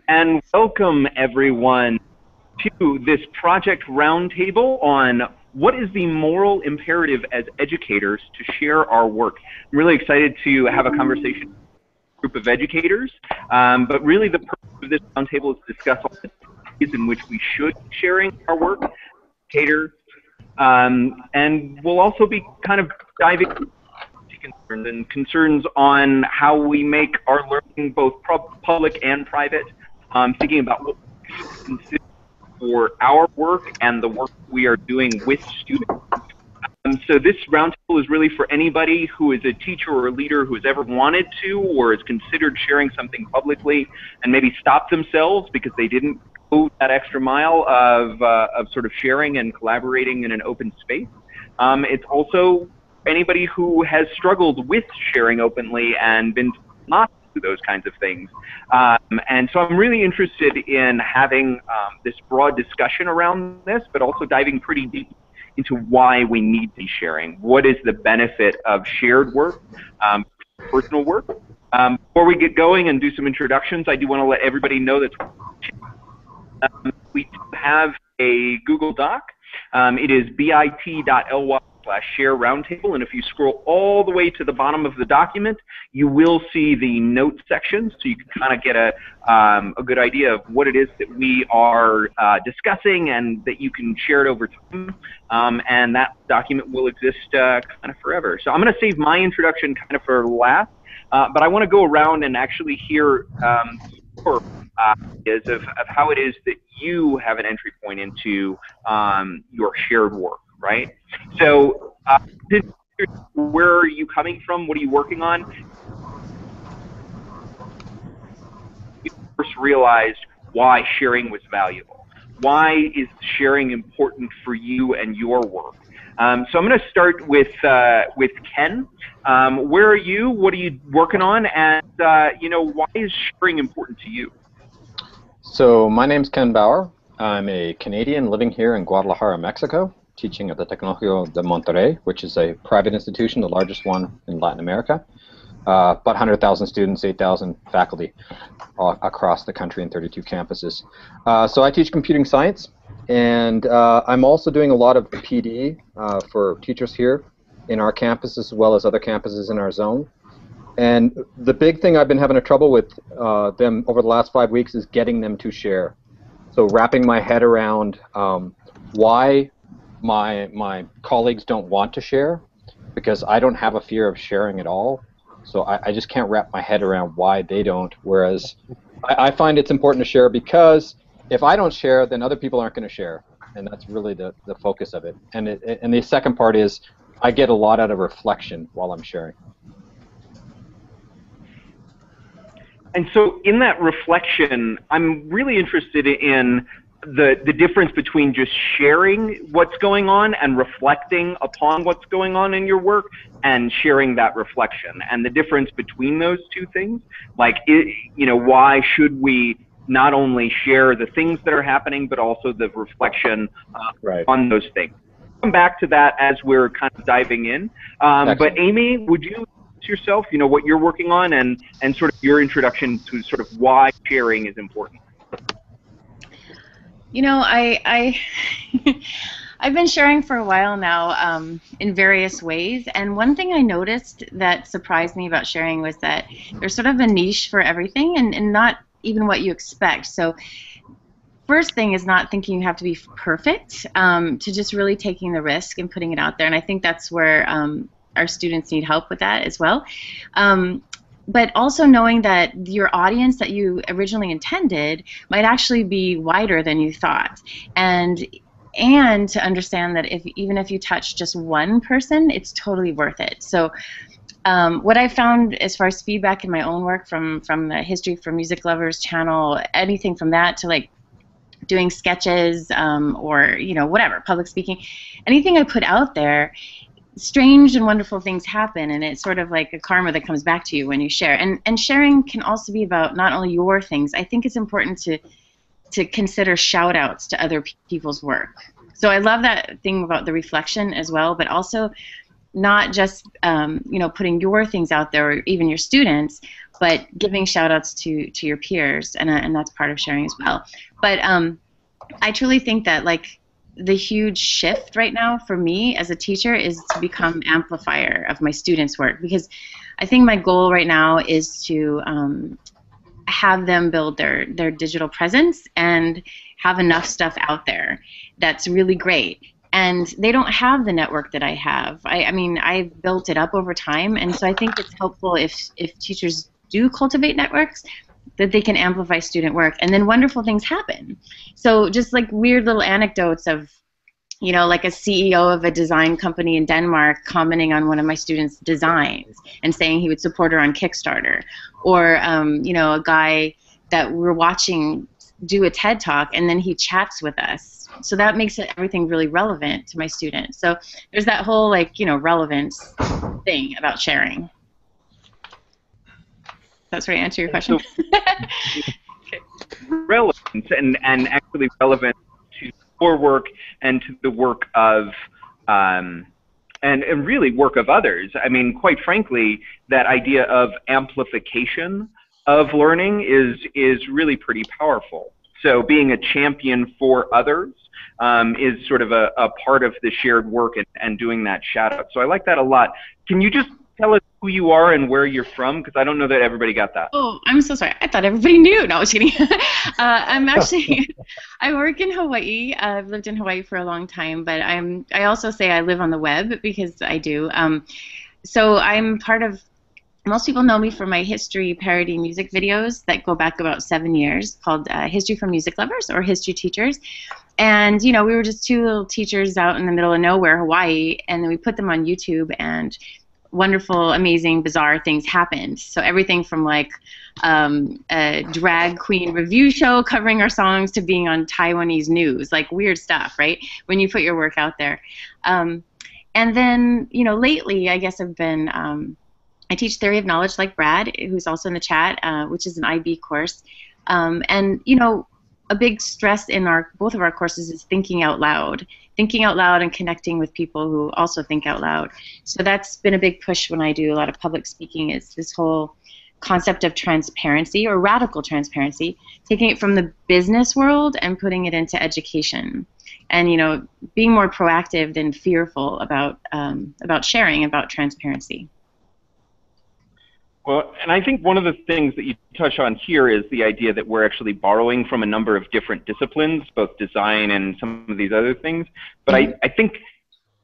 And welcome everyone to this project roundtable on what is the moral imperative as educators to share our work. I'm really excited to have a conversation with a group of educators, but really the purpose of this roundtable is to discuss all the ways in which we should be sharing our work, educators, and we'll also be kind of diving into concerns on how we make our learning both public and private, thinking about what we should consider for our work and the work we are doing with students. So this roundtable is really for anybody who is a teacher or a leader who has ever wanted to or has considered sharing something publicly and maybe stopped themselves because they didn't go that extra mile of sort of sharing and collaborating in an open space. It's also anybody who has struggled with sharing openly and been not to those kinds of things. And so I'm really interested in having this broad discussion around this, but also diving pretty deep into why we need to be sharing. What is the benefit of shared work, personal work? Before we get going and do some introductions, I do want to let everybody know that we do have a Google Doc. It is bit.ly/share roundtable, and if you scroll all the way to the bottom of the document, you will see the notes section, so you can kind of get a good idea of what it is that we are discussing, and that you can share it over time, and that document will exist kind of forever. So I'm going to save my introduction kind of for last, but I want to go around and actually hear your ideas of how it is that you have an entry point into your shared work. Right? So where are you coming from? What are you working on? You first realized why sharing was valuable. Why is sharing important for you and your work? So I'm going to start with Ken. Where are you? What are you working on? And you know, why is sharing important to you? So my name's Ken Bauer. I'm a Canadian living here in Guadalajara, Mexico, teaching at the Tecnológico de Monterrey, which is a private institution, the largest one in Latin America. About 100,000 students, 8,000 faculty across the country in 32 campuses. So I teach computing science, and I'm also doing a lot of PD for teachers here in our campus as well as other campuses in our zone. And the big thing I've been having trouble with them over the last 5 weeks is getting them to share. So wrapping my head around why my colleagues don't want to share, because I don't have a fear of sharing at all. So I just can't wrap my head around why they don't, whereas I find it's important to share because if I don't share, then other people aren't going to share, and that's really the focus of it. And the second part is I get a lot out of reflection while I'm sharing. And so in that reflection, I'm really interested in the difference between just sharing what's going on and reflecting upon what's going on in your work and sharing that reflection, and the difference between those two things. Like, you know, why should we not only share the things that are happening, but also the reflection on those things? Come back to that as we're kind of diving in. But Amy, would you yourself, you know, what you're working on and sort of your introduction to sort of why sharing is important? You know, I've been sharing for a while now in various ways, and one thing I noticed that surprised me about sharing was that there's sort of a niche for everything and not even what you expect. So first thing is not thinking you have to be perfect, to just really taking the risk and putting it out there, and I think that's where our students need help with that as well. But also knowing that your audience that you originally intended might actually be wider than you thought, and to understand that even if you touch just one person, it's totally worth it. So what I found as far as feedback in my own work from the History for Music Lovers channel, anything from that to like doing sketches or, you know, whatever, public speaking, anything I put out there, strange and wonderful things happen, and it's sort of like a karma that comes back to you when you share. And sharing can also be about not only your things. I think it's important to consider shout outs to other people's work. So I love that thing about the reflection as well, but also not just you know, putting your things out there or even your students, but giving shout outs to your peers, and that's part of sharing as well. But I truly think that like the huge shift right now for me as a teacher is to become amplifier of my students' work, because I think my goal right now is to have them build their digital presence and have enough stuff out there that's really great. And they don't have the network that I have. I mean, I've built it up over time, and so I think it's helpful if teachers do cultivate networks, that they can amplify student work, and then wonderful things happen. So just like weird little anecdotes of, you know, like a CEO of a design company in Denmark commenting on one of my students' designs and saying he would support her on Kickstarter, or you know, a guy that we're watching do a TED Talk and then he chats with us. So that makes everything really relevant to my students. So there's that whole, like, you know, relevance thing about sharing. That's where I answer your question. Okay. Relevance and actually relevant to your work and to the work of and really work of others. I mean, quite frankly, that idea of amplification of learning is really pretty powerful. So being a champion for others is sort of a part of the shared work and doing that shout out. So I like that a lot. Can you just tell us who you are and where you're from? Because I don't know that everybody got that. Oh, I'm so sorry. I thought everybody knew. No, I was kidding. I'm actually, I work in Hawaii. I've lived in Hawaii for a long time, but I also say I live on the web because I do. So I'm part of, most people know me for my history parody music videos that go back about 7 years, called History for Music Lovers or History Teachers. And, you know, we were just two little teachers out in the middle of nowhere, Hawaii, and then we put them on YouTube, and wonderful, amazing, bizarre things happened. So everything from like a drag queen review show covering our songs to being on Taiwanese news, like weird stuff, right? When you put your work out there. And then, you know, lately, I guess I've been, I teach Theory of Knowledge like Brad, who's also in the chat, which is an IB course. And, you know, a big stress in both of our courses is thinking out loud and connecting with people who also think out loud. So that's been a big push when I do a lot of public speaking, is this whole concept of transparency, or radical transparency, taking it from the business world and putting it into education. And, you know, being more proactive than fearful about sharing, about transparency. Well, and I think one of the things that you touch on here is the idea that we're actually borrowing from a number of different disciplines, both design and some of these other things. But I think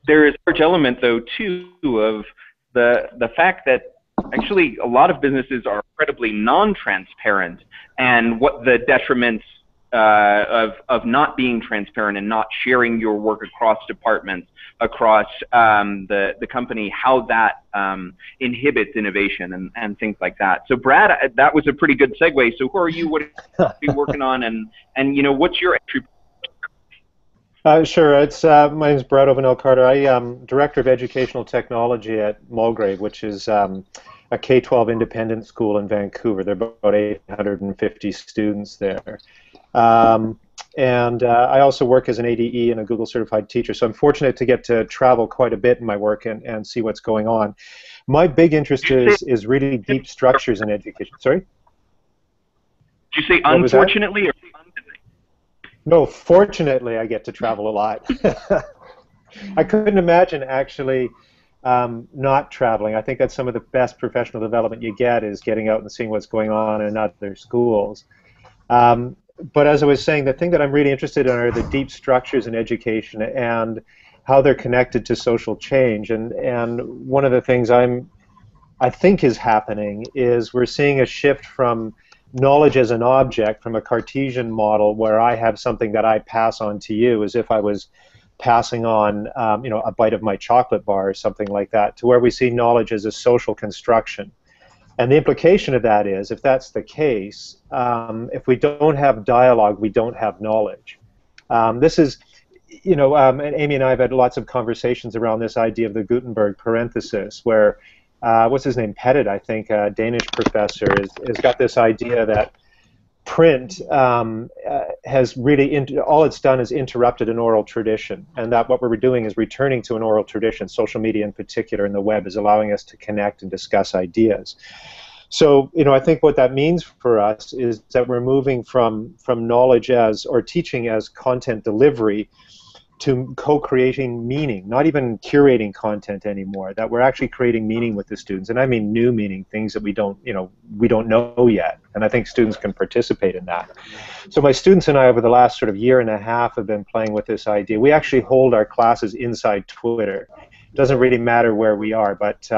there is a large element, though, too, of the fact that actually a lot of businesses are incredibly non-transparent, and what the detriments of not being transparent and not sharing your work across departments, across the company, how that inhibits innovation and things like that. So Brad, that was a pretty good segue. So who are you? What are you working on? And you know, what's your entry? Sure. It's my name is Brad Ovanel-Carter. I am Director of Educational Technology at Mulgrave, which is a K-12 independent school in Vancouver. There are about 850 students there. And I also work as an ADE and a Google certified teacher, so I'm fortunate to get to travel quite a bit in my work and see what's going on. My big interest is really deep structures in education. Sorry? Did you say unfortunately or abundantly? No, fortunately I get to travel a lot. I couldn't imagine actually not traveling. I think that's some of the best professional development you get, is getting out and seeing what's going on in other schools. But as I was saying, the thing that I'm really interested in are the deep structures in education and how they're connected to social change. And one of the things I think is happening is we're seeing a shift from knowledge as an object, from a Cartesian model where I have something that I pass on to you as if I was passing on you know, a bite of my chocolate bar or something like that, to where we see knowledge as a social construction. And the implication of that is, if that's the case, if we don't have dialogue, we don't have knowledge. This is, you know, and Amy and I have had lots of conversations around this idea of the Gutenberg parenthesis, where, what's his name, Pettit, I think, a Danish professor, has got this idea that print has really, all it's done is interrupted an oral tradition, and that what we're doing is returning to an oral tradition. Social media in particular, and the web, is allowing us to connect and discuss ideas. So, I think what that means for us is that we're moving from knowledge as, or teaching as, content delivery to co-creating meaning, not even curating content anymore, that we're actually creating meaning with the students. And I mean new meaning, things that we don't know yet. And I think students can participate in that. So my students and I, over the last sort of year and a half, have been playing with this idea. We actually hold our classes inside Twitter. It doesn't really matter where we are, but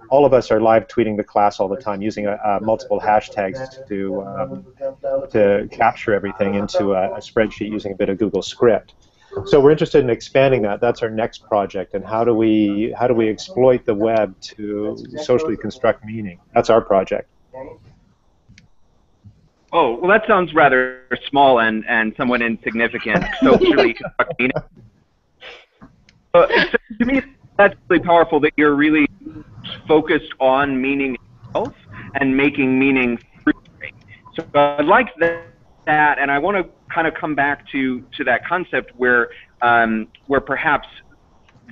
all of us are live tweeting the class all the time, using multiple hashtags to capture everything into a spreadsheet using a bit of Google Script. So we're interested in expanding that. That's our next project. And how do we exploit the web to socially construct meaning? That's our project. Oh, well, that sounds rather small and somewhat insignificant. Socially construct meaning. To me, that's really powerful that you're really focused on meaning itself and making meaning through it. So I'd like that, and I want to kind of come back to that concept where perhaps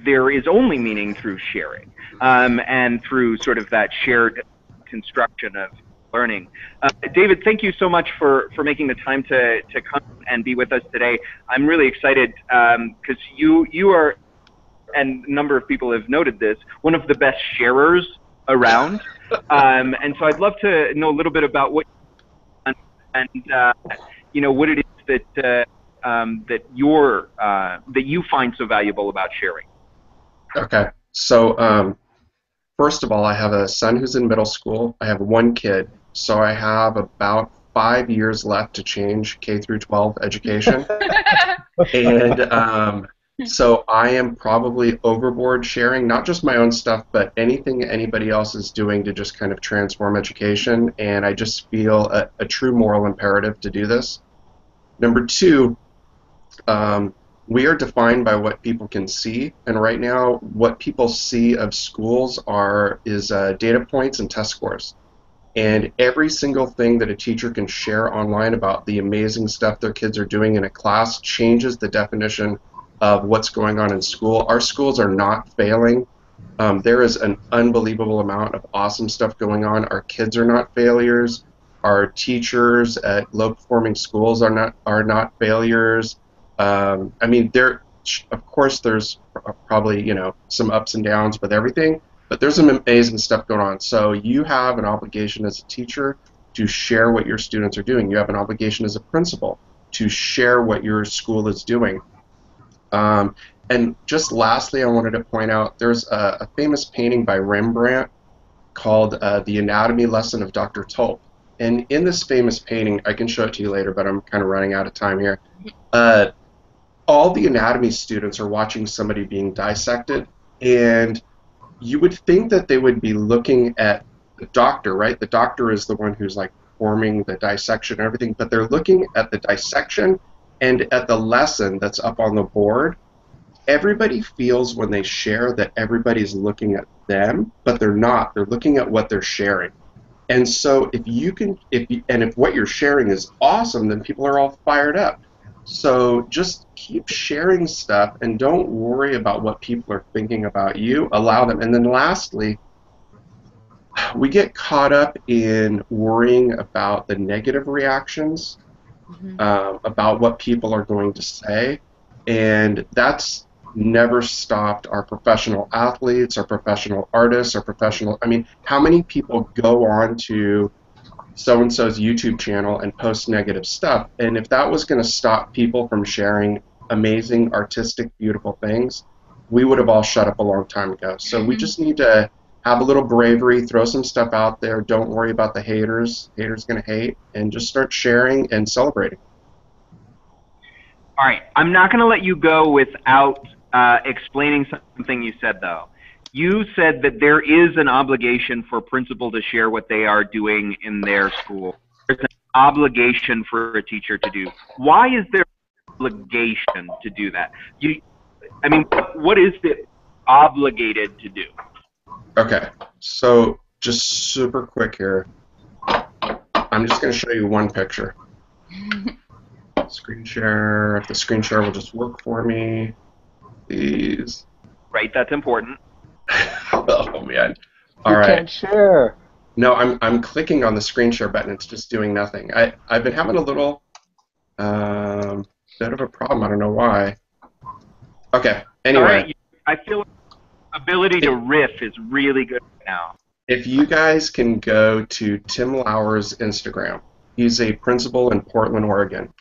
there is only meaning through sharing and through sort of that shared construction of learning. David, thank you so much for making the time to come and be with us today. I'm really excited because you are, and a number of people have noted this, one of the best sharers around. And so I'd love to know a little bit about what and what it is that you find so valuable about sharing. Okay, so first of all, I have a son who's in middle school. I have one kid, so I have about 5 years left to change K through 12 education. And so I am probably overboard sharing, not just my own stuff, but anything anybody else is doing to just kind of transform education. And I just feel a true moral imperative to do this. Number two, we are defined by what people can see, and right now what people see of schools is data points and test scores. And every single thing that a teacher can share online about the amazing stuff their kids are doing in a class changes the definition of what's going on in school. Our schools are not failing. There is an unbelievable amount of awesome stuff going on. Our kids are not failures. Our teachers at low-performing schools are not failures. I mean, of course, there's probably some ups and downs with everything, but there's some amazing stuff going on. So you have an obligation as a teacher to share what your students are doing. You have an obligation as a principal to share what your school is doing. And just lastly, I wanted to point out there's a famous painting by Rembrandt called The Anatomy Lesson of Dr. Tulp. And in this famous painting, I can show it to you later, but I'm kind of running out of time here. All the anatomy students are watching somebody being dissected, and you would think that they would be looking at the doctor, right? The doctor is the one who's like performing the dissection and everything, but they're looking at the dissection and at the lesson that's up on the board. Everybody feels when they share that everybody's looking at them, but they're not. They're looking at what they're sharing. And so if what you're sharing is awesome, then people are all fired up. So just keep sharing stuff and don't worry about what people are thinking about you. Allow them. And then lastly, we get caught up in worrying about the negative reactions, about what people are going to say, and that's never stopped our professional athletes, our professional artists, I mean, how many people go on to so-and-so's YouTube channel and post negative stuff? And if that was going to stop people from sharing amazing, artistic, beautiful things, we would have all shut up a long time ago. So we just need to have a little bravery, throw some stuff out there, don't worry about the haters. Haters going to hate, and just start sharing and celebrating. All right, I'm not going to let you go without explaining something you said, though. You said that there is an obligation for a principal to share what they are doing in their school. There's an obligation for a teacher to do. Why is there an obligation to do that? I mean, what is it obligated to do? Okay, so just super quick here. I'm just going to show you one picture. Screen share, if the screen share will just work for me, please. Right, that's important. Oh man. All right. You can't share. No, I'm clicking on the screen share button. It's just doing nothing. I've been having a little bit of a problem. I don't know why. Okay. All Anyway, right. I feel like the ability to riff is really good right now. if you guys can go to Tim Lauer's Instagram, he's a principal in Portland, Oregon,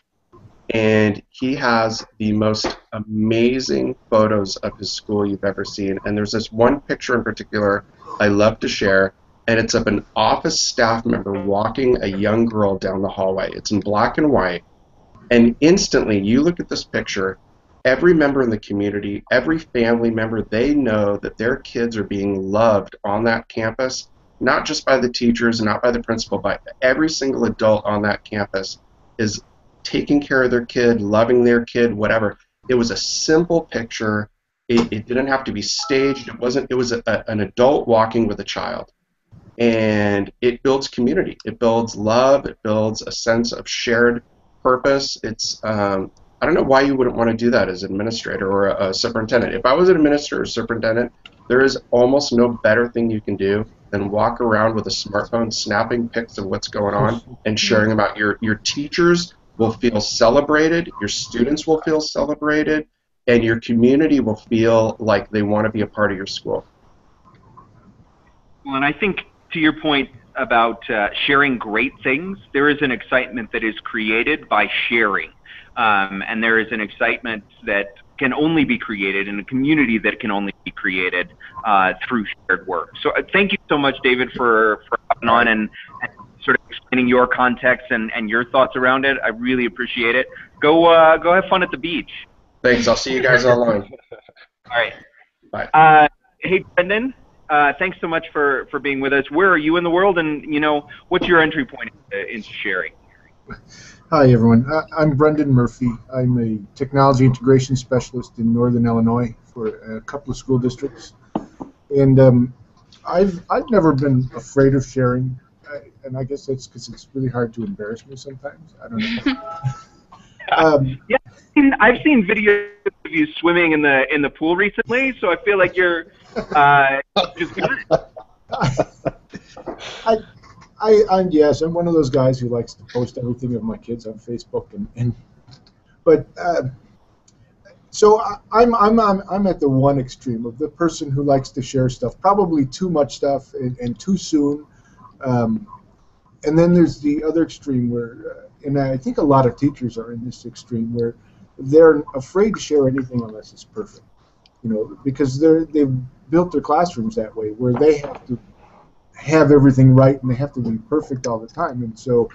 and he has the most amazing photos of his school you've ever seen. And there's this one picture in particular I love to share, and it's of an office staff member walking a young girl down the hallway. It's in black and white, and instantly you look at this picture, every member in the community, every family member, they know that their kids are being loved on that campus, not just by the teachers and not by the principal, but every single adult on that campus is taking care of their kid, loving their kid, whatever. It was a simple picture. It didn't have to be staged. It wasn't. It was an adult walking with a child, and it builds community. It builds love. It builds a sense of shared purpose. It's I don't know why you wouldn't want to do that as an administrator or a superintendent. If I was an administrator or superintendent, there is almost no better thing you can do than walk around with a smartphone snapping pics of what's going on and sharing them out. Your teachers will feel celebrated, your students will feel celebrated, and your community will feel like they want to be a part of your school. Well, and I think to your point about sharing great things, there is an excitement that is created by sharing. And there is an excitement that can only be created in a community that can only be created through shared work. So thank you so much, David, for coming on and sort of explaining your context and your thoughts around it. I really appreciate it. Go have fun at the beach. Thanks. I'll see you guys online. All right. Bye. Hey, Brendan. Thanks so much for being with us. Where are you in the world, and what's your entry point into sharing? Hi, everyone. I'm Brendan Murphy. I'm a technology integration specialist in Northern Illinois for a couple of school districts, and I've never been afraid of sharing, and I guess that's because it's really hard to embarrass me sometimes. I don't know. Yeah, I've seen videos of you swimming in the pool recently, so I feel like you're just good. Yes, I'm one of those guys who likes to post everything of my kids on Facebook, so I'm at the one extreme of the person who likes to share stuff, probably too much stuff and too soon, and then there's the other extreme where, and I think a lot of teachers are in this extreme where they're afraid to share anything unless it's perfect, because they've built their classrooms that way where they have to have everything right and they have to be perfect all the time, and so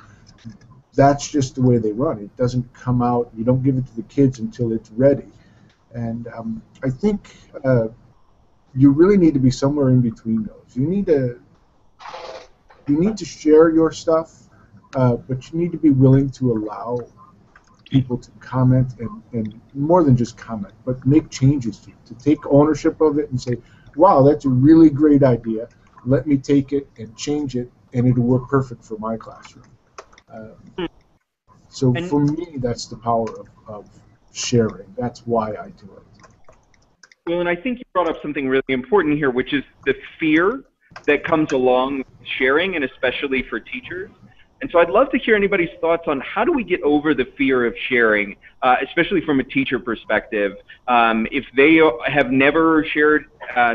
that's just the way they run. It doesn't come out. You don't give it to the kids until it's ready, and I think you really need to be somewhere in between those. You need to share your stuff, but you need to be willing to allow people to comment and more than just comment, but make changes to take ownership of it and say, wow, that's a really great idea. Let me take it and change it, and it'll work perfect for my classroom. So for me, that's the power of sharing. That's why I do it. Well, and I think you brought up something really important here, which is the fear that comes along with sharing, and especially for teachers. And so I'd love to hear anybody's thoughts on how do we get over the fear of sharing, especially from a teacher perspective. If they have never shared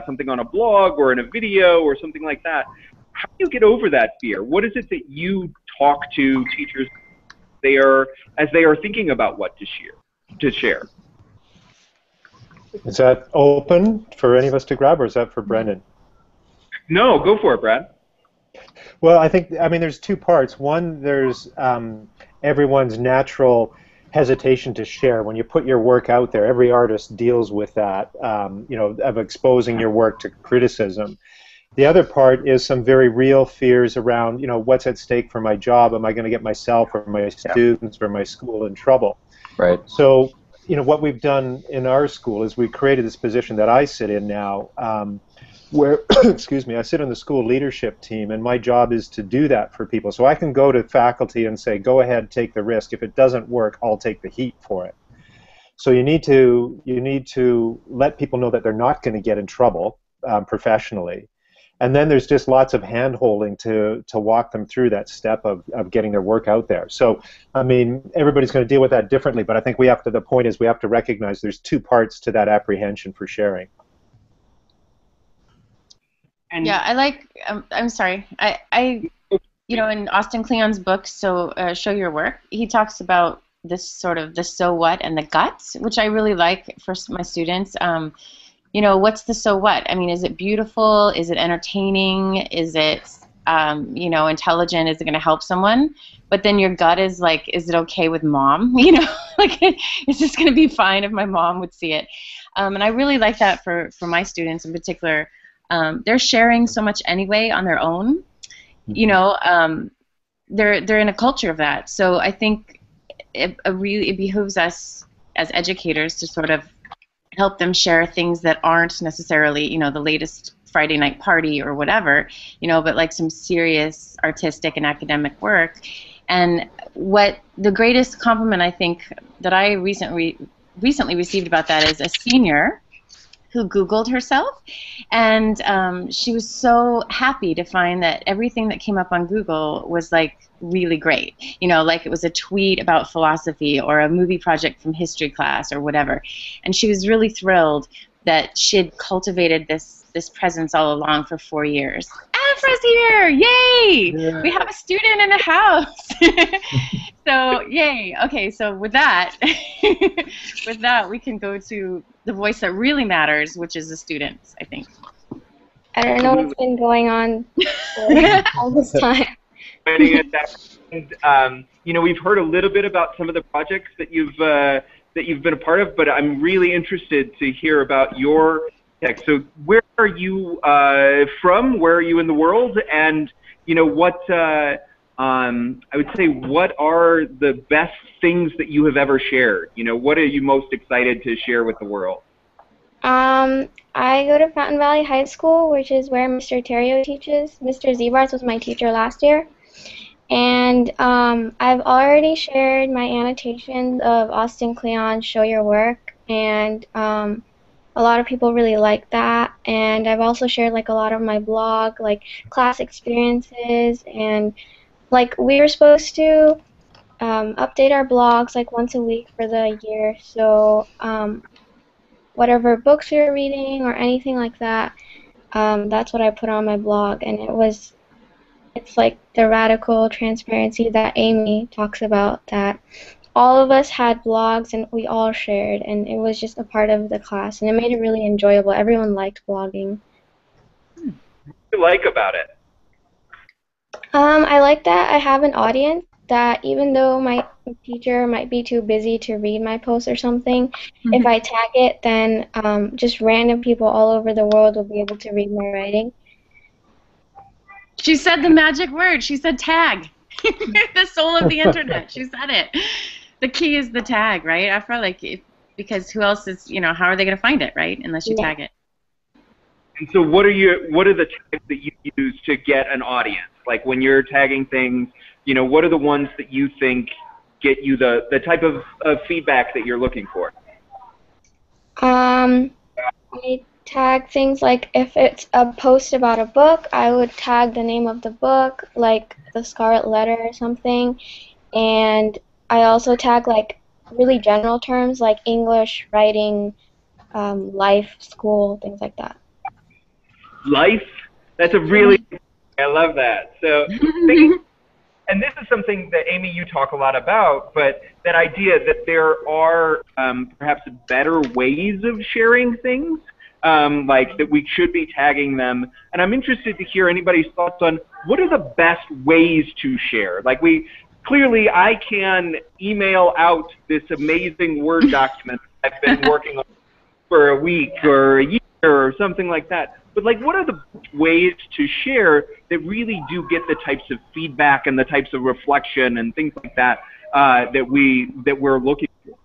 something on a blog or in a video or something like that, how do you get over that fear? What is it that you talk to teachers as they are thinking about what to share? Is that open for any of us to grab, or is that for Brendan? No, go for it, Brad. Well, I mean, there's two parts. One, there's everyone's natural hesitation to share. When you put your work out there, every artist deals with that, of exposing your work to criticism. The other part is some very real fears around, what's at stake for my job? Am I going to get myself or my students or my school in trouble? Right. So, what we've done in our school is we created this position that I sit in now, where, excuse me, I sit on the school leadership team, and my job is to do that for people. So I can go to faculty and say, go ahead, take the risk. If it doesn't work, I'll take the heat for it. So you need to let people know that they're not going to get in trouble professionally. And then there's just lots of hand-holding to walk them through that step of getting their work out there. So, I mean, everybody's going to deal with that differently, but I think the point is we have to recognize there's two parts to that apprehension for sharing. And yeah, I'm sorry. You know, in Austin Kleon's book, Show Your Work, he talks about this sort of the so what and the guts, which I really like for my students. You know, what's the so what? I mean, is it beautiful? Is it entertaining? Is it, you know, intelligent? Is it going to help someone? But then your gut is like, is it okay with mom? You know, like, is this going to be fine if my mom would see it? And I really like that for my students in particular. They're sharing so much anyway on their own. You know, they're in a culture of that. So I think it behooves us as educators to sort of help them share things that aren't necessarily, you know, the latest Friday night party or whatever, you know, but like some serious artistic and academic work. And what the greatest compliment I think that I recently received about that is a senior who Googled herself, and she was so happy to find that everything that came up on Google was like really great. You know, like it was a tweet about philosophy or a movie project from history class or whatever. And she was really thrilled that she'd cultivated this presence all along for 4 years. Afra's here! Yay! Yeah. We have a student in the house. So, yay. Okay, so with that, we can go to the voice that really matters, which is the students, I think. I don't know what's been going on all this time. And, you know, we've heard a little bit about some of the projects that you've been a part of, but I'm really interested to hear about your tech. So where are you from? Where are you in the world? And, you know, what I would say, what are the best things that you have ever shared? You know, what are you most excited to share with the world? I go to Fountain Valley High School, which is where Mr. Terrio teaches. Mr. Zebars was my teacher last year. And I've already shared my annotations of Austin Kleon's Show Your Work, and a lot of people really like that. And I've also shared like a lot of my blog, like class experiences, and like we were supposed to update our blogs like once a week for the year. So whatever books we were reading or anything like that, that's what I put on my blog, and it's like the radical transparency that Amy talks about, that all of us had blogs and we all shared, and it was just a part of the class, and it made it really enjoyable. Everyone liked blogging. What do you like about it? I like that I have an audience, that even though my teacher might be too busy to read my post or something, if I tag it, then just random people all over the world will be able to read my writing. She said the magic word. She said tag. The soul of the internet. She said it. The key is the tag, right? I feel like because who else is, you know, how are they going to find it, right? Unless you tag it. And so what are the tags that you use to get an audience? Like when you're tagging things, you know, what are the ones that you think get you the type of feedback that you're looking for? I tag things like if it's a post about a book, I would tag the name of the book, like The Scarlet Letter or something. And I also tag like really general terms like English, writing, life, school, things like that. Life? That's a really, I love that. So, and this is something that, Amy, you talk a lot about, but that idea that there are perhaps better ways of sharing things, like that we should be tagging them. And I'm interested to hear anybody's thoughts on what are the best ways to share. Like clearly I can email out this amazing Word document I've been working on for a week or a year or something like that. But like, what are the ways to share that really do get the types of feedback and the types of reflection and things like that that we're looking for?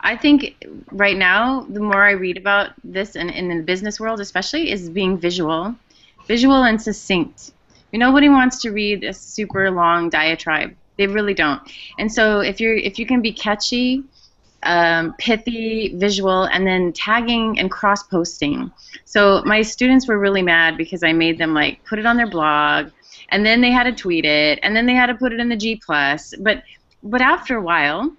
I think right now, the more I read about this, and in the business world especially, is being visual and succinct. Nobody wants to read a super long diatribe. They really don't. And so if you can be catchy pithy, visual, and then tagging and cross-posting. So my students were really mad because I made them like put it on their blog, and then they had to tweet it, and then they had to put it in the G+. But after a while,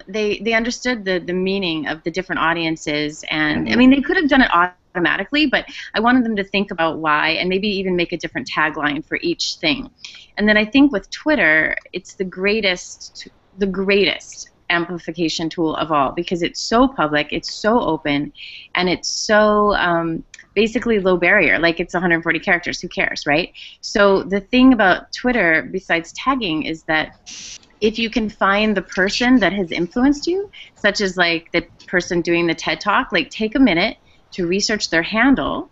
they understood the meaning of the different audiences, and I mean they could have done it automatically, but I wanted them to think about why and maybe even make a different tagline for each thing. And then I think with Twitter, it's the greatest amplification tool of all because it's so public, it's so open, and it's so basically low barrier. Like it's 140 characters, who cares, right? So the thing about Twitter, besides tagging, is that if you can find the person that has influenced you, such as like the person doing the TED Talk, like take a minute to research their handle,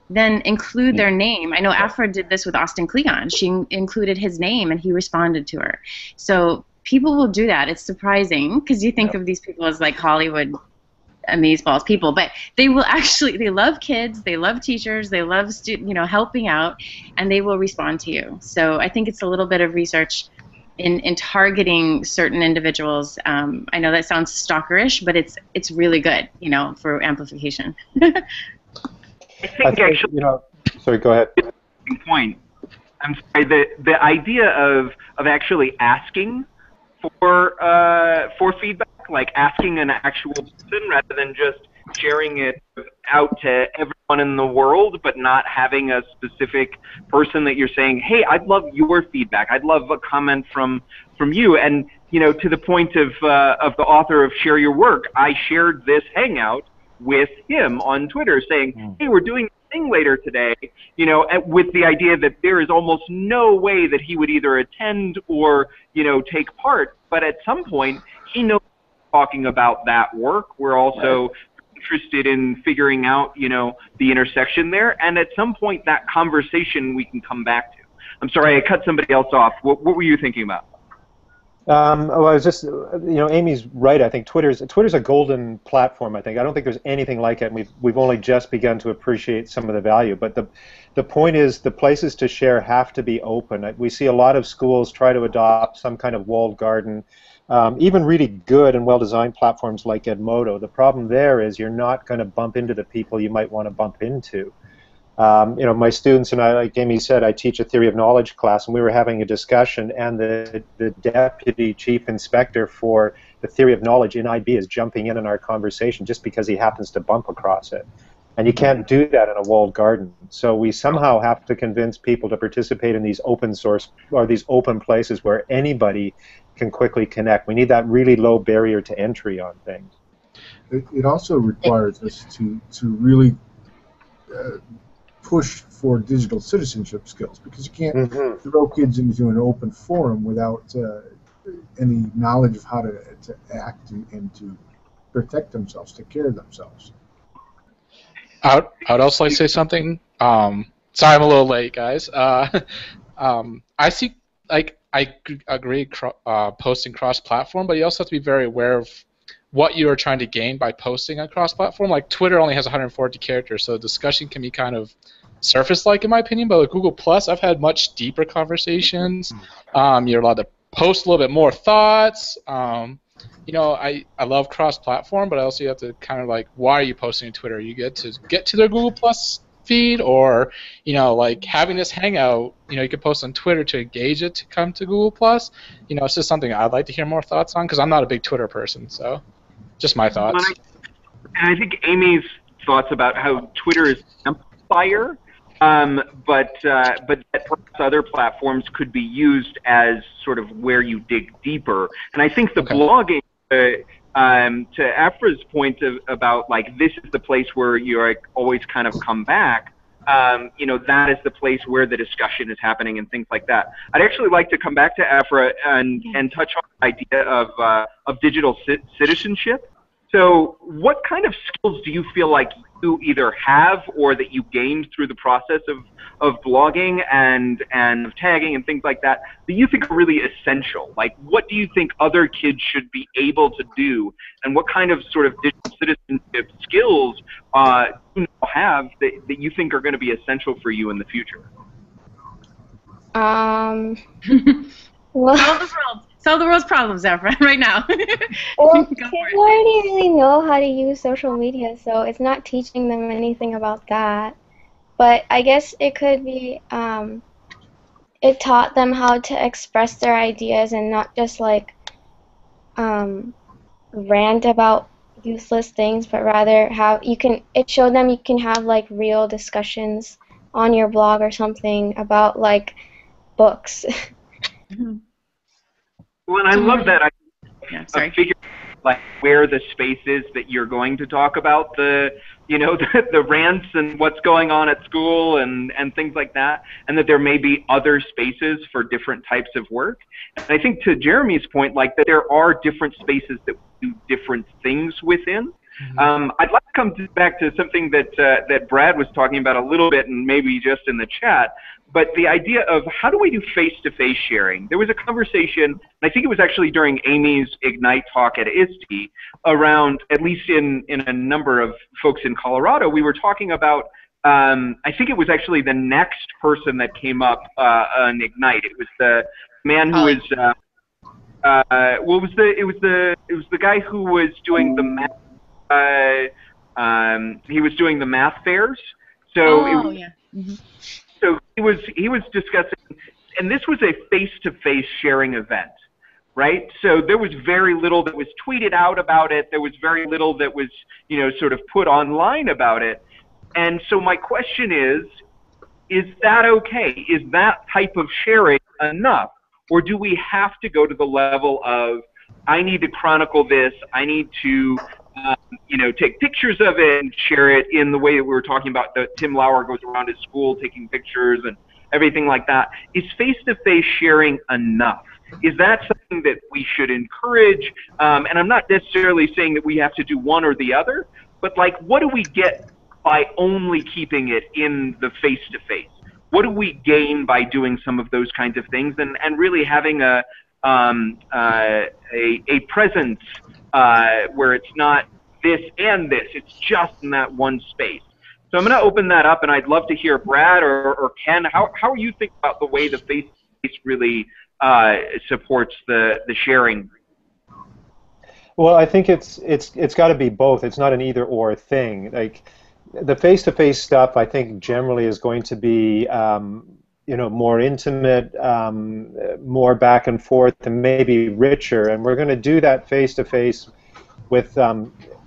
then include their name. I know Afra did this with Austin Kleon. She included his name and he responded to her. So people will do that. It's surprising because you think of these people as like Hollywood amazeballs people, but they will actually, they love kids, they love teachers, they love helping out, and they will respond to you. So I think it's a little bit of research in targeting certain individuals. I know that sounds stalkerish, but it's really good, for amplification. I think actually, sorry, go ahead. Point. I'm sorry. The idea of actually asking for feedback, like asking an actual person rather than just sharing it out to everyone in the world, but not having a specific person that you're saying, hey, I'd love your feedback. I'd love a comment from you. And to the point of the author of Share Your Work, I shared this hangout with him on Twitter saying, hey, we're doing a thing later today, with the idea that there is almost no way that he would either attend or, take part. But at some point, he knows talking about that work. We're also interested in figuring out, the intersection there. And at some point, that conversation we can come back to. I'm sorry, I cut somebody else off. What were you thinking about? Well, I was just, Amy's right. I think Twitter's a golden platform. I don't think there's anything like it, and we've only just begun to appreciate some of the value. But the point is, the places to share have to be open. We see a lot of schools try to adopt some kind of walled garden. Even really good and well-designed platforms like Edmodo. The problem there is you're not going to bump into the people you might want to bump into. My students and I, like Amy said, I teach a theory of knowledge class, and we were having a discussion, and the deputy chief inspector for the theory of knowledge in IB is jumping in our conversation just because he happens to bump across it. And you can't do that in a walled garden. So we somehow have to convince people to participate in these open source or these open places where anybody can quickly connect. We need that really low barrier to entry on things. It also requires us to really push for digital citizenship skills, because you can't throw kids into an open forum without any knowledge of how to act and to protect themselves, take care of themselves. I would also like to say something. Sorry, I'm a little late, guys. I see, I agree posting cross-platform, but you also have to be very aware of what you are trying to gain by posting on cross-platform. Like Twitter only has 140 characters, so the discussion can be kind of surface-like in my opinion, but with Google+, I've had much deeper conversations. You're allowed to post a little bit more thoughts. I love cross-platform, but I also have to kind of why are you posting to Twitter? You get to their Google+ feed, or having this hangout, you could post on Twitter to engage it to come to Google+. It's just something I'd like to hear more thoughts on, because I'm not a big Twitter person, so just my thoughts. And I think Amy's thoughts about how Twitter is an amplifier, but that perhaps other platforms could be used as sort of where you dig deeper. And I think the blogging, to Afra's point about this is the place where you always kind of come back, that is the place where the discussion is happening and things like that. I'd actually like to come back to Afra and touch on the idea of digital citizenship. So what kind of skills do you feel like you either have or that you gained through the process of blogging and of tagging and things like that you think are really essential? Like, what do you think other kids should be able to do, and what kind of sort of digital citizenship skills do you have that you think are going to be essential for you in the future? Well, solve the world's problems there right now. Well, kids already really know how to use social media, so it's not teaching them anything about that. But I guess it could be, it taught them how to express their ideas and not just like rant about useless things, but rather have it showed them you can have like real discussions on your blog or something about like books. Well, and I love that. Sorry. Figure like where the space is that you're going to talk about the rants and what's going on at school and things like that, and that there may be other spaces for different types of work. And I think to Jeremy's point, like that there are different spaces that do different things within. I'd like to come back to something that Brad was talking about a little bit, and maybe just in the chat, but the idea of how do we do face-to-face sharing? There was a conversation, and I think it was actually during Amy's Ignite talk at ISTE, around, at least in a number of folks in Colorado, we were talking about, I think it was actually the next person that came up on Ignite. It was the man who was, it was the guy who was doing the math. He was doing the math fairs. So so he was discussing, and this was a face-to-face sharing event, right? So there was very little that was tweeted out about it. There was very little that was, sort of put online about it. And so my question is that okay? Is that type of sharing enough? Or do we have to go to the level of, I need to chronicle this, I need to take pictures of it and share it in the way that we were talking about, that Tim Lauer goes around his school taking pictures and everything like that. Is face-to-face sharing enough? Is that something that we should encourage? And I'm not necessarily saying that we have to do one or the other, but like, what do we get by only keeping it in the face-to-face? What do we gain by doing some of those kinds of things and really having a presence where it's not this and this, it's just in that one space. So I'm going to open that up, and I'd love to hear Brad or Ken, how you think about the way the face-to-face really supports the sharing. Well, I think it's got to be both. It's not an either-or thing. Like the face-to-face stuff, I think generally is going to be more intimate, more back and forth, and maybe richer. And we're going to do that face-to-face with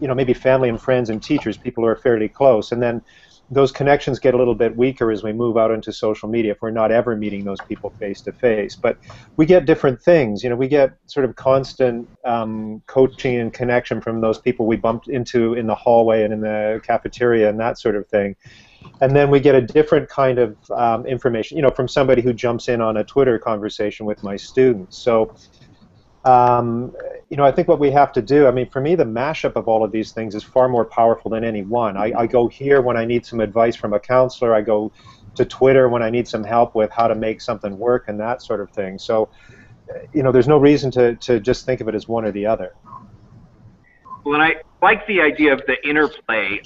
maybe family and friends and teachers, people who are fairly close, and then those connections get a little bit weaker as we move out into social media if we're not ever meeting those people face to face. But we get different things. We get sort of constant coaching and connection from those people we bumped into in the hallway and in the cafeteria and that sort of thing. And then we get a different kind of information, from somebody who jumps in on a Twitter conversation with my students. So I think what we have to do, for me, the mashup of all of these things is far more powerful than any one. I go here when I need some advice from a counselor. I go to Twitter when I need some help with how to make something work and that sort of thing. So, there's no reason to just think of it as one or the other. Well, and I like the idea of the interplay.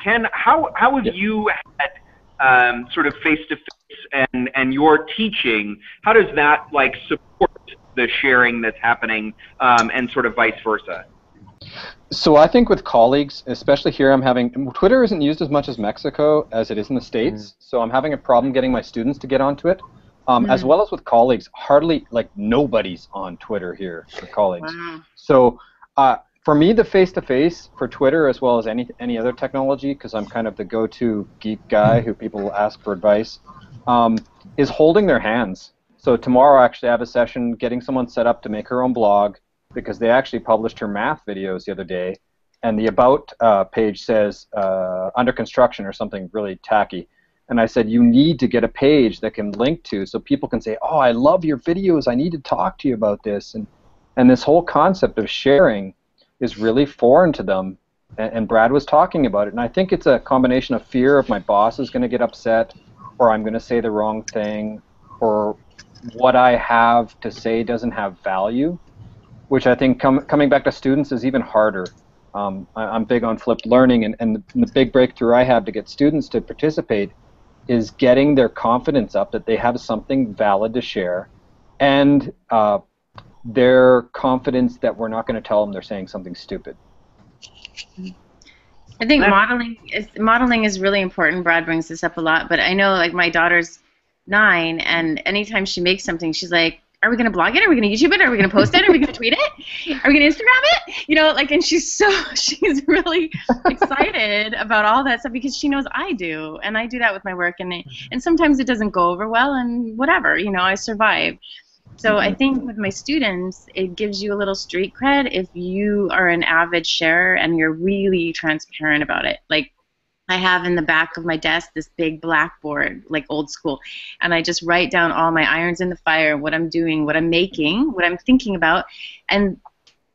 Ken, how have you had sort of face-to-face and your teaching, how does that support the sharing that's happening and sort of vice versa? So I think with colleagues, especially here, Twitter isn't used as much as Mexico as it is in the States, so I'm having a problem getting my students to get onto it. As well as with colleagues, hardly, nobody's on Twitter here for colleagues. Wow. So for me, the face-to-face for Twitter, as well as any other technology, because I'm kind of the go-to geek guy who people ask for advice, is holding their hands. So tomorrow I actually have a session getting someone set up to make her own blog, because they actually published her math videos the other day, and the About page says under construction or something really tacky. And I said, you need to get a page that can link to so people can say, oh, I love your videos, I need to talk to you about this. And this whole concept of sharing is really foreign to them, and Brad was talking about it. And I think it's a combination of fear of my boss is going to get upset, or I'm going to say the wrong thing, or what I have to say doesn't have value, which I think coming back to students is even harder. I'm big on flipped learning, and the big breakthrough I have to get students to participate is getting their confidence up that they have something valid to share, and their confidence that we're not going to tell them they're saying something stupid. I think modeling is really important. Brad brings this up a lot, but I know like my daughter's 9, and anytime she makes something, she's like, "Are we gonna blog it? Are we gonna YouTube it? Are we gonna post it? Are we gonna tweet it? Are we gonna Instagram it?" You know, like, and she's really excited about all that stuff because she knows I do, and I do that with my work, and sometimes it doesn't go over well, and whatever, you know, I survive. So I think with my students, it gives you a little street cred if you are an avid sharer and you're really transparent about it. Like, I have in the back of my desk this big blackboard, like old school, and I just write down all my irons in the fire, what I'm doing, what I'm making, what I'm thinking about, and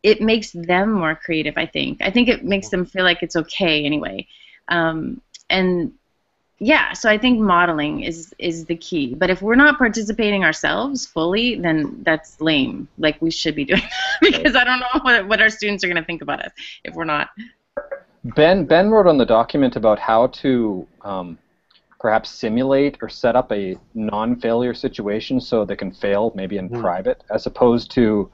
it makes them more creative, I think. I think it makes them feel like it's okay anyway. And yeah, so I think modeling is the key. But if we're not participating ourselves fully, then that's lame. Like, we should be doing that because I don't know what our students are going to think about us if we're not. Ben wrote on the document about how to perhaps simulate or set up a non-failure situation so they can fail maybe in private, as opposed to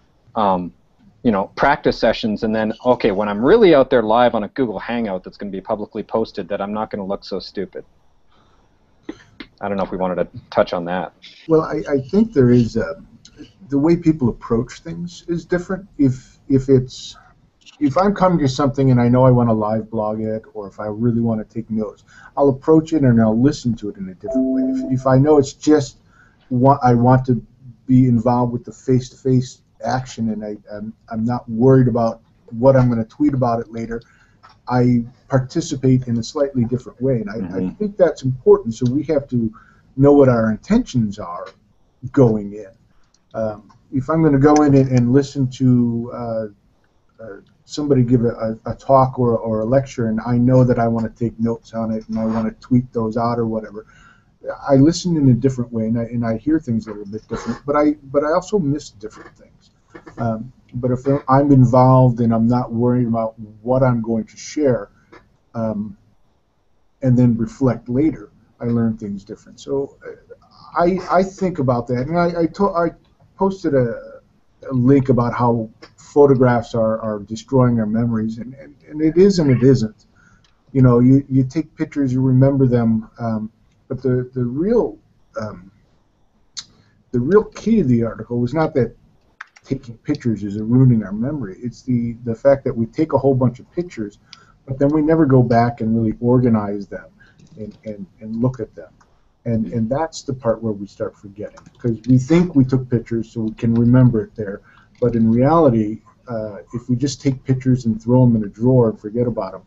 practice sessions and then, okay, when I'm really out there live on a Google Hangout that's going to be publicly posted, that I'm not going to look so stupid. I don't know if we wanted to touch on that. Well, I think there is the way people approach things is different. If I'm coming to something and I know I want to live blog it, or if I really want to take notes, I'll approach it and I'll listen to it in a different way. If I know it's just I want to be involved with the face-to-face action and I'm not worried about what I'm going to tweet about it later, I participate in a slightly different way. And I think that's important, so we have to know what our intentions are going in. If I'm going to go in and listen to somebody give a talk or a lecture, and I know that I want to take notes on it and I want to tweet those out or whatever, I listen in a different way and I hear things a little bit different, but I also miss different things. But if I'm involved and I'm not worried about what I'm going to share, and then reflect later, I learn things different. So I think about that, and I posted a link about how photographs are destroying our memories, and it is and it isn't. You know, you take pictures, you remember them, but the real key of the article was not that taking pictures is ruining our memory. It's the fact that we take a whole bunch of pictures, but then we never go back and really organize them and look at them. And that's the part where we start forgetting, because we think we took pictures so we can remember it there, but in reality, if we just take pictures and throw them in a drawer and forget about them,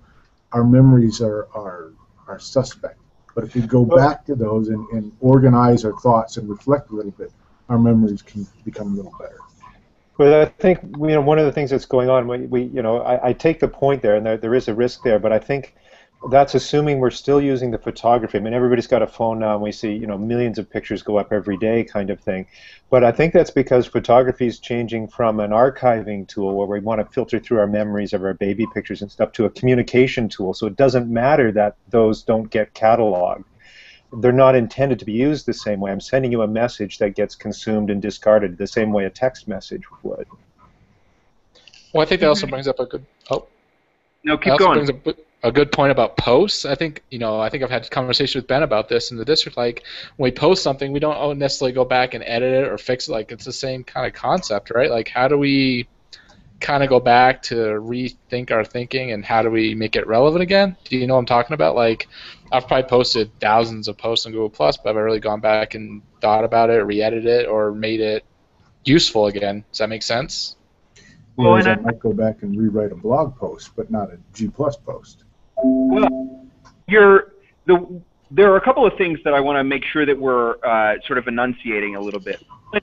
our memories are suspect. But if we go back to those and organize our thoughts and reflect a little bit, our memories can become a little better. Well, I think one of the things that's going on, I take the point there, and there is a risk there, but I think that's assuming we're still using the photography. I mean, everybody's got a phone now, and we see millions of pictures go up every day, kind of thing. But I think that's because photography is changing from an archiving tool where we want to filter through our memories of our baby pictures and stuff to a communication tool. So it doesn't matter that those don't get cataloged. They're not intended to be used the same way. I'm sending you a message that gets consumed and discarded the same way a text message would. Well, I think that also brings up a good. No, keep going. Brings up a good point about posts. I think I've had conversations with Ben about this in the district. Like, when we post something, we don't necessarily go back and edit it or fix it. Like, it's the same kind of concept, right? Like, how do we kind of go back to rethink our thinking, and how do we make it relevant again? Do you know what I'm talking about? Like, I've probably posted thousands of posts on Google+, but have I really gone back and thought about it, re-edited it, or made it useful again? Does that make sense? Whereas I might go back and rewrite a blog post, but not a G+ post. Well, there are a couple of things that I want to make sure that we're sort of enunciating a little bit. The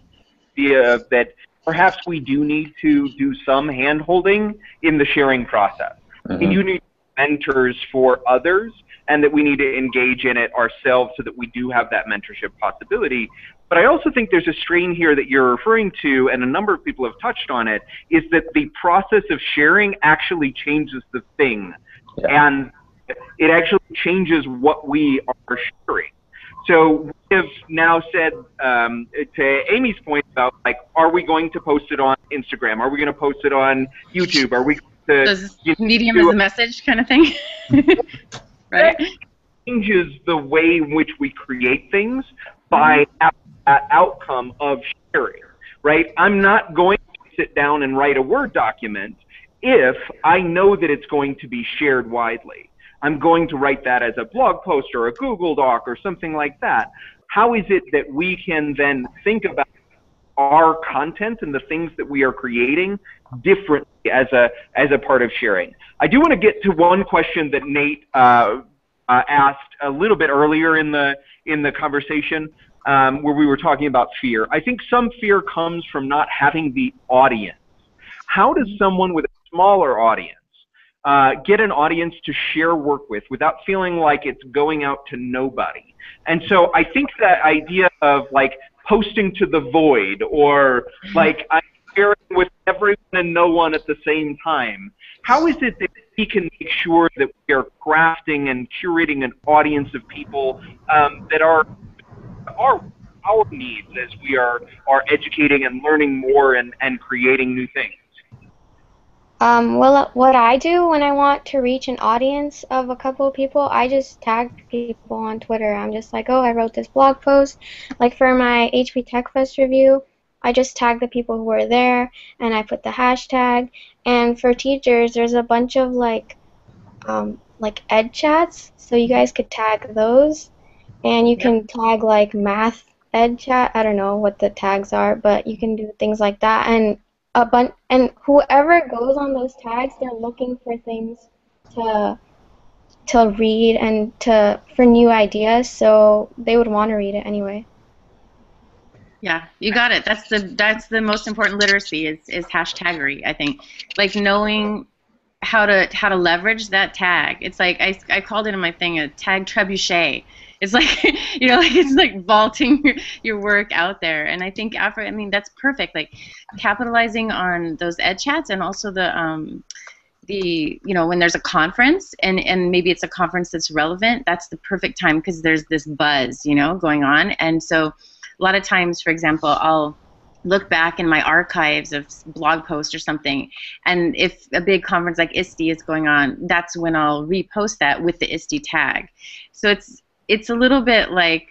idea that perhaps we do need to do some hand-holding in the sharing process. Mm-hmm. You need mentors for others, and that we need to engage in it ourselves so that we do have that mentorship possibility. But I also think there's a strain here that you're referring to, and a number of people have touched on it, is that the process of sharing actually changes the thing. Yeah. And it actually changes what we are sharing. So we have now said, to Amy's point about, like, are we going to post it on Instagram? Are we going to post it on YouTube? Are we going to, Does medium as a message kind of thing? Right? That changes the way in which we create things by that outcome of sharing, right? I'm not going to sit down and write a Word document if I know that it's going to be shared widely. I'm going to write that as a blog post or a Google Doc or something like that. How is it that we can then think about our content and the things that we are creating differently as a part of sharing? I do want to get to one question that Nate asked a little bit earlier in the conversation, where we were talking about fear. I think some fear comes from not having the audience. How does someone with a smaller audience get an audience to share work with without feeling like it's going out to nobody? And so I think that idea of, like, posting to the void, or like I'm sharing with everyone and no one at the same time, how is it that we can make sure that we are crafting and curating an audience of people that are our needs as we are educating and learning more and creating new things? Well, what I do when I want to reach an audience of a couple of people, I just tag people on Twitter. I'm just like, oh, I wrote this blog post. Like for my HP Tech Fest review, I just tag the people who were there, and I put the hashtag. And for teachers, there's a bunch of like ed chats, so you guys could tag those, and you can tag like math ed chat. I don't know what the tags are, but you can do things like that. And whoever goes on those tags, they're looking for things to read and for new ideas, so they would want to read it anyway. Yeah, you got it. That's the most important literacy is hashtaggery, I think. Like knowing how to leverage that tag. It's like I called it in my thing a tag trebuchet. It's like, you know, like it's like vaulting your work out there. And I think I mean, that's perfect. Like capitalizing on those ed chats, and also the you know, when there's a conference and maybe it's a conference that's relevant, that's the perfect time because there's this buzz, you know, going on. And so a lot of times, for example, I'll look back in my archives of blog posts or something, and if a big conference like ISTE is going on, that's when I'll repost that with the ISTE tag. So it's a little bit like,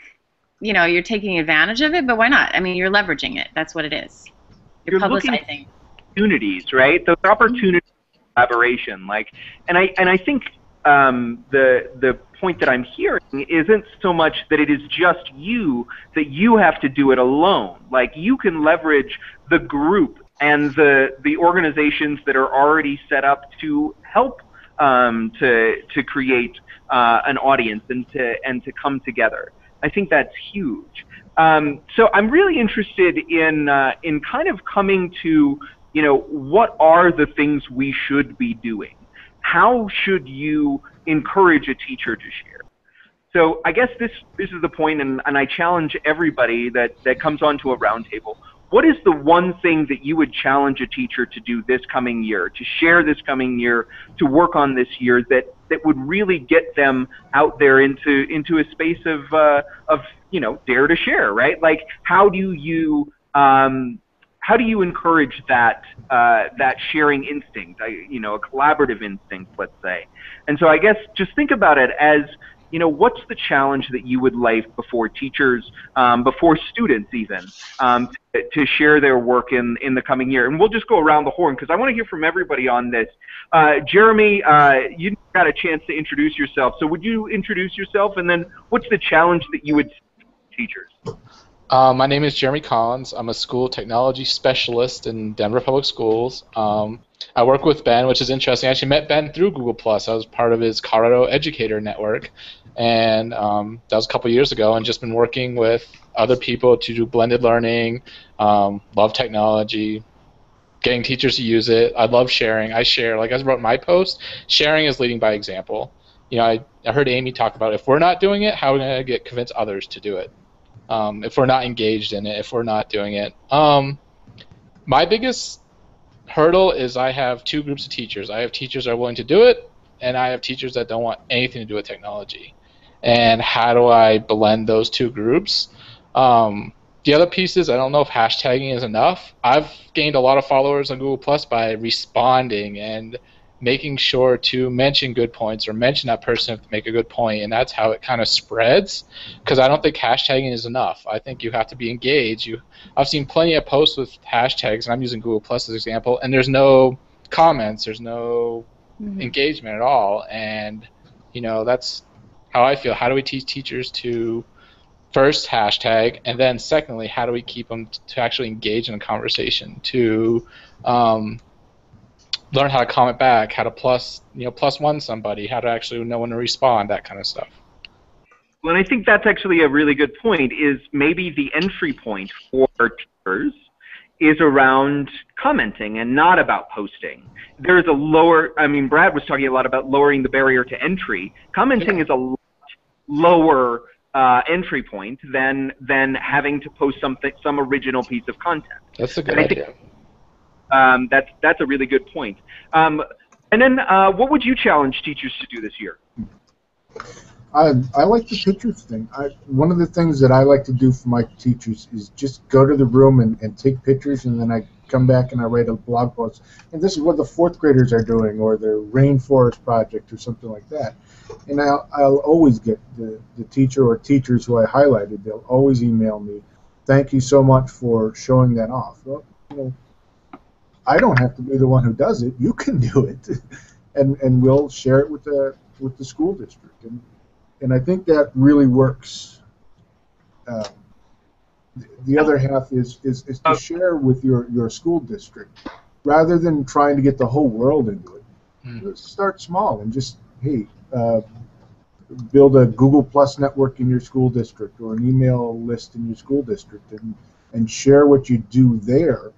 you know, you're taking advantage of it, but why not? I mean, you're leveraging it. That's what it is. You're publicizing. Opportunities, right? Those opportunities for collaboration. Like, and I think the point that I'm hearing isn't so much that it is just you, that you have to do it alone. Like, you can leverage the group and the organizations that are already set up to help to create an audience and to come together. I think that's huge. So I'm really interested in kind of coming to, you know, what are the things we should be doing? How should you encourage a teacher to share? So I guess this is the point, and I challenge everybody that comes onto a roundtable. What is the one thing that you would challenge a teacher to do this coming year, to share this coming year, to work on this year, that would really get them out there into a space of you know, dare to share, right? Like, how do you encourage that that sharing instinct, you know, a collaborative instinct, let's say? And so I guess just think about it as, you know, what's the challenge that you would like before teachers, before students even, to share their work in the coming year? And we'll just go around the horn because I want to hear from everybody on this. Jeremy, you got a chance to introduce yourself. So would you introduce yourself, and then what's the challenge that you would see for teachers? My name is Jeremy Collins. I'm a school technology specialist in Denver Public Schools. I work with Ben, which is interesting. I actually met Ben through Google+. I was part of his Colorado Educator Network, and that was a couple years ago, and just been working with other people to do blended learning, love technology, getting teachers to use it. I love sharing. I share. Like I wrote in my post, sharing is leading by example. You know, I heard Amy talk about if we're not doing it, how are we going to convince others to do it? If we're not engaged in it, if we're not doing it. My biggest hurdle is I have two groups of teachers. I have teachers that are willing to do it, and I have teachers that don't want anything to do with technology. and how do I blend those two groups. The other piece is I don't know if hashtagging is enough. I've gained a lot of followers on Google Plus by responding and making sure to mention good points or mention that person if they make a good point, and that's how it kind of spreads, because I don't think hashtagging is enough. I think you have to be engaged. I've seen plenty of posts with hashtags, and I'm using Google Plus as an example, and there's no comments, there's no engagement at all, and that's how I feel. How do we teach teachers to first hashtag, and then secondly, how do we keep them to actually engage in a conversation, to learn how to comment back, how to plus one somebody, how to actually know when to respond, that kind of stuff. Well, and I think that's actually a really good point, is maybe the entry point for teachers is around commenting and not about posting. There's a lower, I mean, Brad was talking a lot about lowering the barrier to entry. Commenting is a lot lower entry point than having to post some original piece of content. That's a good idea. That's a really good point. And then what would you challenge teachers to do this year? I like the pictures thing. One of the things that I like to do for my teachers is just go to the room and take pictures, and then I come back and I write a blog post. And this is what the fourth graders are doing, or their rainforest project or something like that. And I'll always get the teacher or teachers who I highlighted, they'll always email me, thank you so much for showing that off. Well, I don't have to be the one who does it. You can do it. And we'll share it with the school district. And I think that really works. The other half is to share with your school district, rather than trying to get the whole world into it. Let's start small and just, hey, build a Google Plus network in your school district, or an email list in your school district, and share what you do there,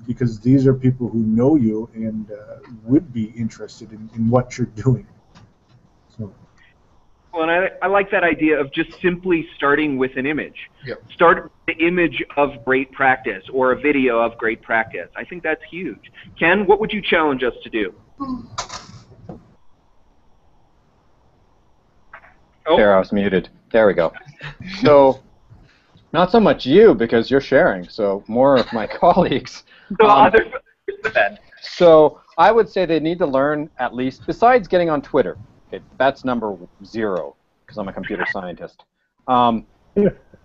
because these are people who know you and would be interested in what you're doing. So. Well, and I like that idea of just simply starting with an image. Yep. Start with the image of great practice, or a video of great practice. I think that's huge. Ken, what would you challenge us to do? There, I was muted. There we go. So, not so much you, because you're sharing, so more of my colleagues. So I would say they need to learn, at least, besides getting on Twitter. Okay, that's number 0, because I'm a computer scientist.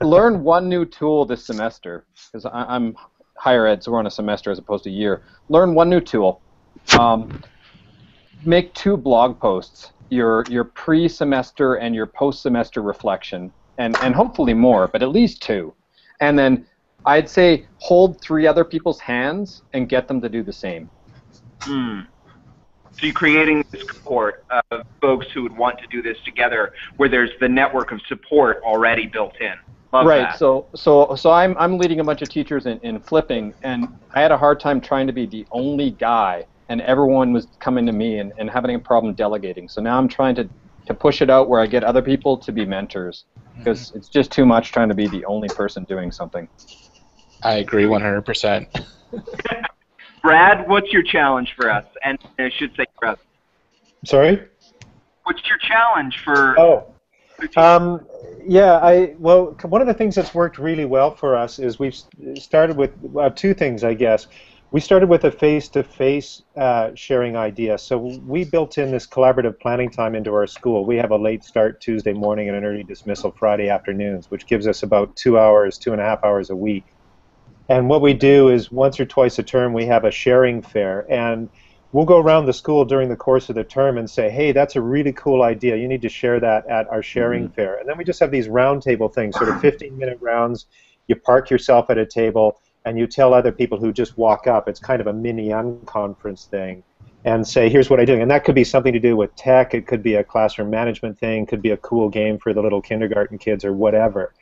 Learn one new tool this semester, because I'm higher ed, so we're on a semester as opposed to a year. Learn one new tool. Make 2 blog posts, your pre-semester and your post-semester reflection, and hopefully more, but at least 2. And then I'd say hold 3 other people's hands and get them to do the same. So you're creating this cohort of folks who would want to do this together, where there's the network of support already built in. Love right. That. So I'm leading a bunch of teachers in flipping, and I had a hard time trying to be the only guy, and everyone was coming to me and having a problem delegating. So now I'm trying to push it out where I get other people to be mentors, because it's just too much trying to be the only person doing something. I agree 100%. Brad, what's your challenge for us? And I should say for us. Sorry? What's your challenge for... Well, one of the things that's worked really well for us is we've started with 2 things, I guess. We started with a face-to-face sharing idea. So we built in this collaborative planning time into our school. We have a late start Tuesday morning and an early dismissal Friday afternoons, which gives us about 2 hours, 2.5 hours a week. And what we do is once or twice a term we have a sharing fair, and we'll go around the school during the course of the term and say, hey, that's a really cool idea. You need to share that at our sharing fair. And then we just have these roundtable things, sort of 15-minute rounds. You park yourself at a table, and you tell other people who just walk up. It's kind of a mini unconference thing, and say, here's what I'm doing. And that could be something to do with tech. It could be a classroom management thing. It could be a cool game for the little kindergarten kids or whatever.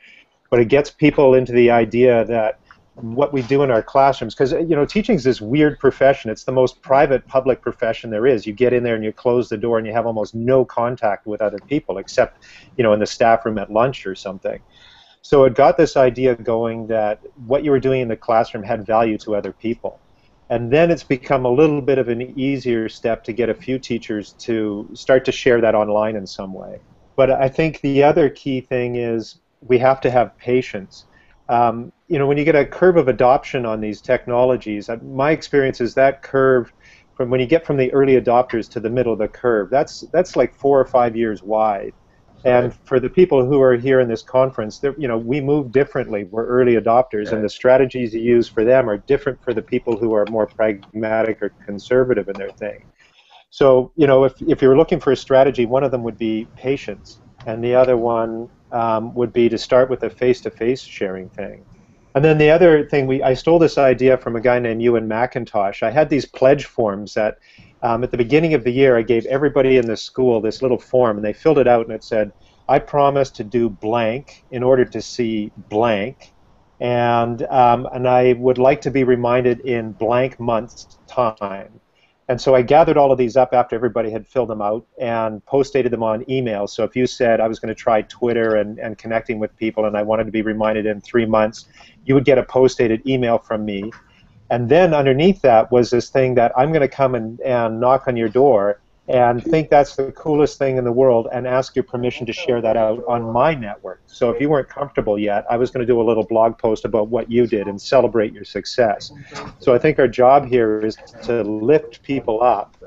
But it gets people into the idea that what we do in our classrooms, because teaching is this weird profession. It's the most private public profession there is. You get in there and you close the door and you have almost no contact with other people, except in the staff room at lunch or something. So it got this idea going that what you were doing in the classroom had value to other people. And then it's become a little bit of an easier step to get a few teachers to start to share that online in some way. But I think the other key thing is we have to have patience. You know, when you get a curve of adoption on these technologies, my experience is that curve, from when you get from the early adopters to the middle of the curve, that's like 4 or 5 years wide. And for the people who are here in this conference, you know, we move differently. We're early adopters, and the strategies you use for them are different for the people who are more pragmatic or conservative in their thing. So, you know, if you're looking for a strategy, one of them would be patience, and the other one would be to start with a face-to-face sharing thing. And then the other thing, I stole this idea from a guy named Ewan McIntosh. I had these pledge forms that at the beginning of the year, I gave everybody in the school this little form, and they filled it out, and it said, I promise to do blank in order to see blank, and I would like to be reminded in blank month's time. And so I gathered all of these up after everybody had filled them out and post-dated them on email. So if you said I was going to try Twitter and connecting with people and I wanted to be reminded in 3 months, you would get a post-dated email from me. And then underneath that was this thing that I'm going to come and knock on your door and think that's the coolest thing in the world and ask your permission to share that out on my network. So if you weren't comfortable yet, I was going to do a little blog post about what you did and celebrate your success. So I think our job here is to lift people up.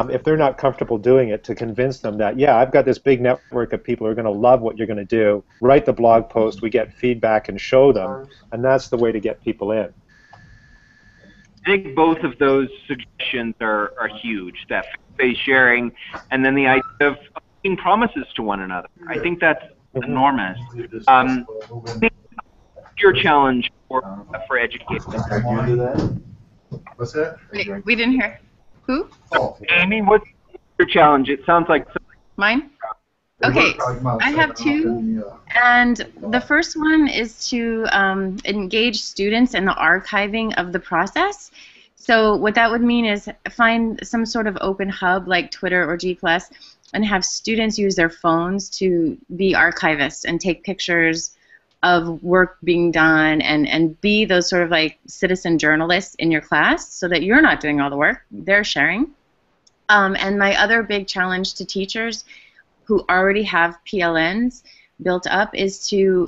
If they're not comfortable doing it, to convince them that, yeah, I've got this big network of people who are going to love what you're going to do. Write the blog post, we get feedback and show them, and that's the way to get people in. I think both of those suggestions are huge, that face sharing and then the idea of making promises to one another. I think that's enormous. Your challenge for educators. What's that? We didn't hear. Who? Amy, what's your challenge? It sounds like mine. Okay, I have two, and the first one is to engage students in the archiving of the process. So what that would mean is find some sort of open hub like Twitter or G+, and have students use their phones to be archivists and take pictures of work being done and be those sort of like citizen journalists in your class so that you're not doing all the work, they're sharing. And my other big challenge to teachers who already have PLNs built up is to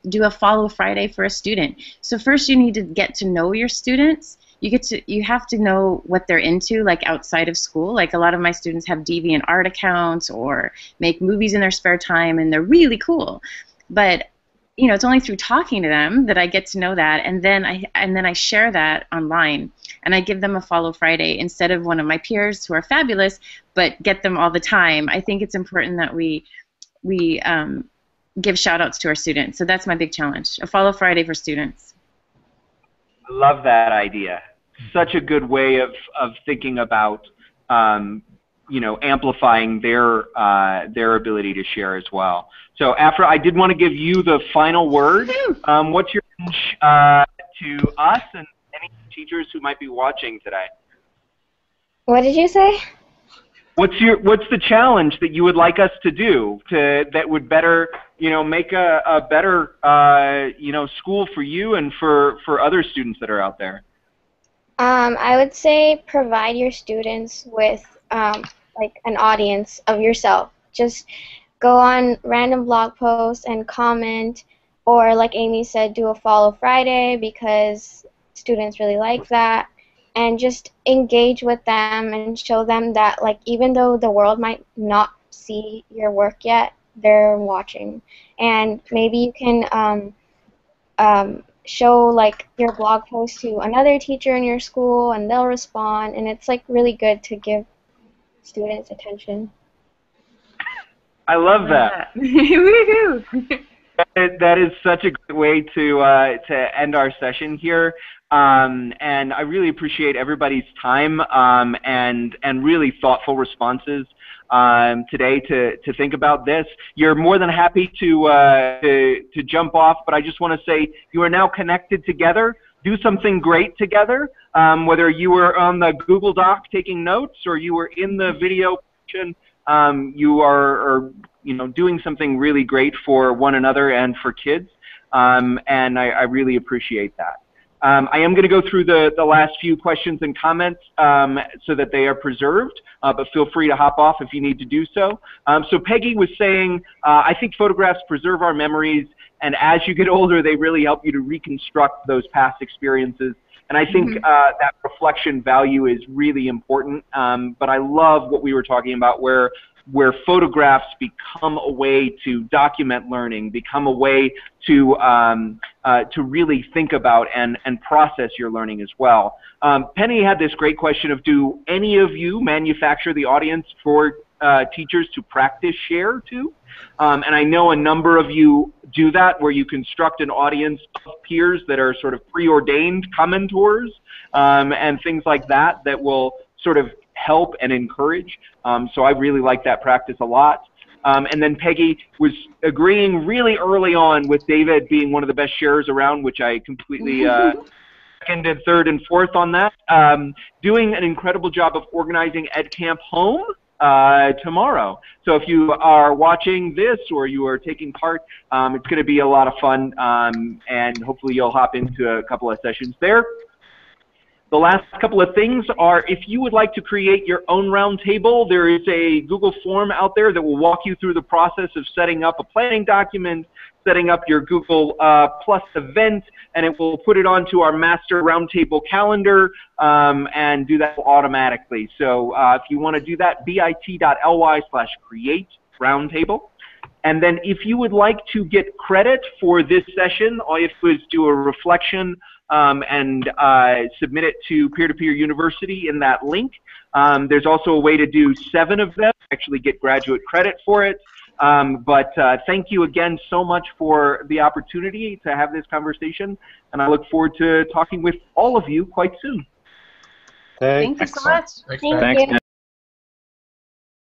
do a follow Friday for a student. So first you need to get to know your students. You have to know what they're into, like outside of school. Like a lot of my students have DeviantArt art accounts or make movies in their spare time, and they're really cool. But you know, it's only through talking to them that I get to know that, and then I share that online, and I give them a follow Friday instead of one of my peers who are fabulous, but get them all the time. I think it's important that we give shout outs to our students. So that's my big challenge, a follow Friday for students. I love that idea. Such a good way of thinking about you know, amplifying their ability to share as well. So after, I did want to give you the final word. What's your message to us and any teachers who might be watching today? What did you say? What's the challenge that you would like us to do that would better, you know, make a better you know, school for you and for other students that are out there? I would say provide your students with like an audience of yourself. Just go on random blog posts and comment, or like Amy said, do a follow Friday because students really like that, and just engage with them and show them that, like, even though the world might not see your work yet, they're watching. And maybe you can show like your blog post to another teacher in your school and they'll respond, and it's like really good to give students attention. I love that. Woohoo! That is such a great way to end our session here, and I really appreciate everybody's time and really thoughtful responses today to think about this. You're more than happy to jump off, but I just want to say you are now connected together. Do something great together, whether you were on the Google Doc taking notes or you were in the video session. You are you know, doing something really great for one another and for kids, and I really appreciate that. I am going to go through the last few questions and comments so that they are preserved, but feel free to hop off if you need to do so. So Peggy was saying, I think photographs preserve our memories, and as you get older, they really help you to reconstruct those past experiences. And I think that reflection value is really important. But I love what we were talking about, where photographs become a way to document learning, become a way to really think about and process your learning as well. Penny had this great question of, do any of you manufacture the audience for teachers to practice share to? And I know a number of you do that, where you construct an audience of peers that are sort of preordained commentors and things like that that will sort of help and encourage. So I really like that practice a lot. And then Peggy was agreeing really early on with David being one of the best sharers around, which I completely seconded, third, and fourth on that. Doing an incredible job of organizing EdCamp Home tomorrow. So if you are watching this or you are taking part, it's going to be a lot of fun, and hopefully you'll hop into a couple of sessions there. The last couple of things are, if you would like to create your own roundtable, there is a Google form out there that will walk you through the process of setting up a planning document, setting up your Google Plus event, and it will put it onto our master roundtable calendar and do that automatically. So if you want to do that, bit.ly/create roundtable. And then if you would like to get credit for this session, all you have to do is do a reflection and submit it to Peer-to-Peer University in that link. There's also a way to do 7 of them, actually get graduate credit for it. But thank you again so much for the opportunity to have this conversation, and I look forward to talking with all of you quite soon. Thanks. Thank you so much. Thanks, Thank you.